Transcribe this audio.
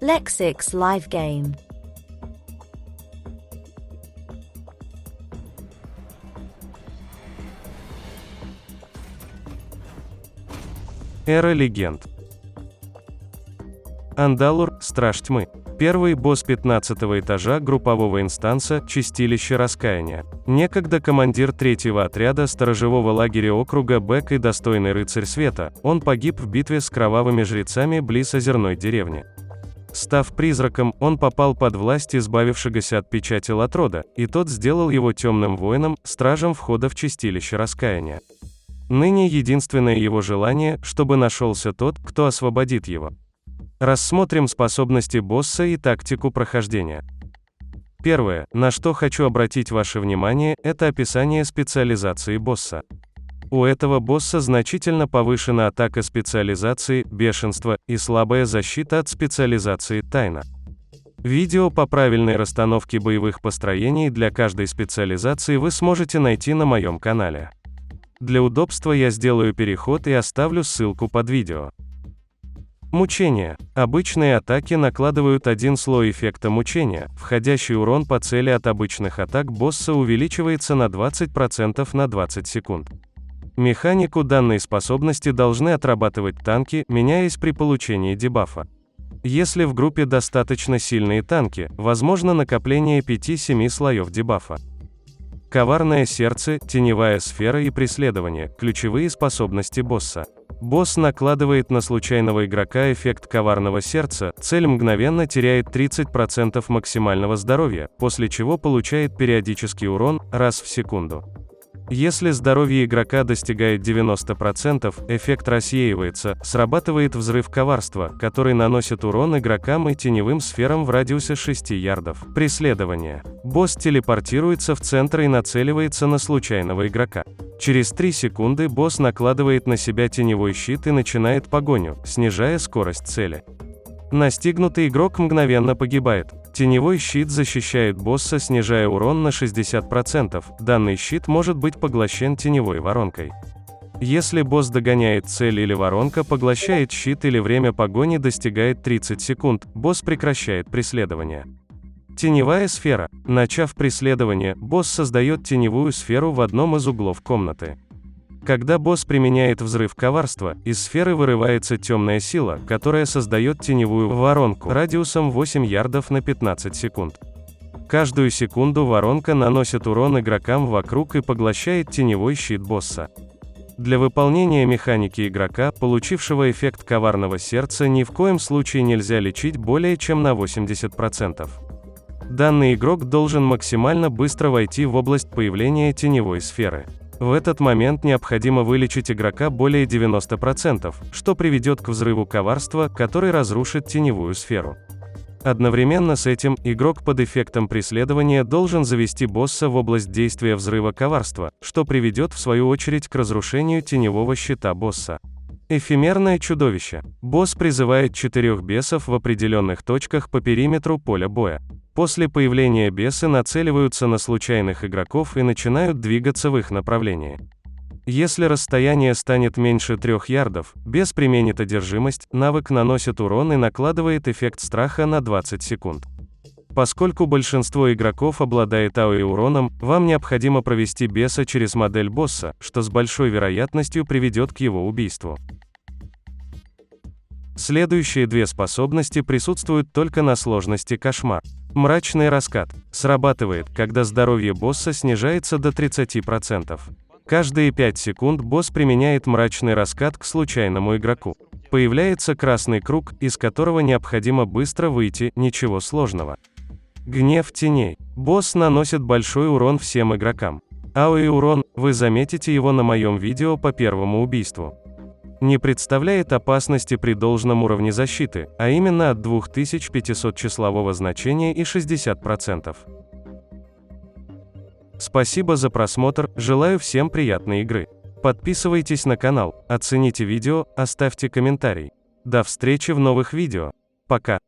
Lexix Live Game. Эра легенд. Андалур, Страж тьмы. Первый босс 15-го этажа группового инстанса «Чистилище раскаяния». Некогда командир 3-го отряда сторожевого лагеря округа Бэк и достойный рыцарь света, он погиб в битве с кровавыми жрецами близ озерной деревни. Став призраком, он попал под власть избавившегося от печати Латрода, и тот сделал его темным воином, стражем входа в Чистилище раскаяния. Ныне единственное его желание, чтобы нашелся тот, кто освободит его. Рассмотрим способности босса и тактику прохождения. Первое, на что хочу обратить ваше внимание, это описание специализации босса. У этого босса значительно повышена атака специализации, бешенство, и слабая защита от специализации, тайна. Видео по правильной расстановке боевых построений для каждой специализации вы сможете найти на моем канале. Для удобства я сделаю переход и оставлю ссылку под видео. Мучение. Обычные атаки накладывают один слой эффекта мучения, входящий урон по цели от обычных атак босса увеличивается на 20% на 20 секунд. Механику данной способности должны отрабатывать танки, меняясь при получении дебафа. Если в группе достаточно сильные танки, возможно накопление 5-7 слоев дебафа. Коварное сердце, теневая сфера и преследование – ключевые способности босса. Босс накладывает на случайного игрока эффект коварного сердца, цель мгновенно теряет 30% максимального здоровья, после чего получает периодический урон, раз в секунду. Если здоровье игрока достигает 90%, эффект рассеивается, срабатывает взрыв коварства, который наносит урон игрокам и теневым сферам в радиусе 6 ярдов. Преследование. Босс телепортируется в центр и нацеливается на случайного игрока. Через 3 секунды босс накладывает на себя теневой щит и начинает погоню, снижая скорость цели. Настигнутый игрок мгновенно погибает. Теневой щит защищает босса, снижая урон на 60%. Данный щит может быть поглощен теневой воронкой. Если босс догоняет цель или воронка поглощает щит или время погони достигает 30 секунд, босс прекращает преследование. Теневая сфера. Начав преследование, босс создает теневую сферу в одном из углов комнаты. Когда босс применяет взрыв коварства, из сферы вырывается темная сила, которая создает теневую воронку радиусом 8 ярдов на 15 секунд. Каждую секунду воронка наносит урон игрокам вокруг и поглощает теневой щит босса. Для выполнения механики игрока, получившего эффект коварного сердца, ни в коем случае нельзя лечить более чем на 80%. Данный игрок должен максимально быстро войти в область появления теневой сферы. В этот момент необходимо вылечить игрока более 90%, что приведет к взрыву коварства, который разрушит теневую сферу. Одновременно с этим, игрок под эффектом преследования должен завести босса в область действия взрыва коварства, что приведет в свою очередь к разрушению теневого щита босса. Эфемерное чудовище. Босс призывает 4 бесов в определенных точках по периметру поля боя. После появления бесы нацеливаются на случайных игроков и начинают двигаться в их направлении. Если расстояние станет меньше 3 ярдов, бес применит одержимость, навык наносит урон и накладывает эффект страха на 20 секунд. Поскольку большинство игроков обладает АОE уроном, вам необходимо провести беса через модель босса, что с большой вероятностью приведет к его убийству. Следующие 2 способности присутствуют только на сложности кошмар. Мрачный раскат. Срабатывает, когда здоровье босса снижается до 30%. Каждые 5 секунд босс применяет мрачный раскат к случайному игроку. Появляется красный круг, из которого необходимо быстро выйти, ничего сложного. Гнев теней. Босс наносит большой урон всем игрокам. АОE урон, вы заметите его на моем видео по первому убийству. Не представляет опасности при должном уровне защиты, а именно от 2500 числового значения и 60%. Спасибо за просмотр, желаю всем приятной игры. Подписывайтесь на канал, оцените видео, оставьте комментарий. До встречи в новых видео. Пока.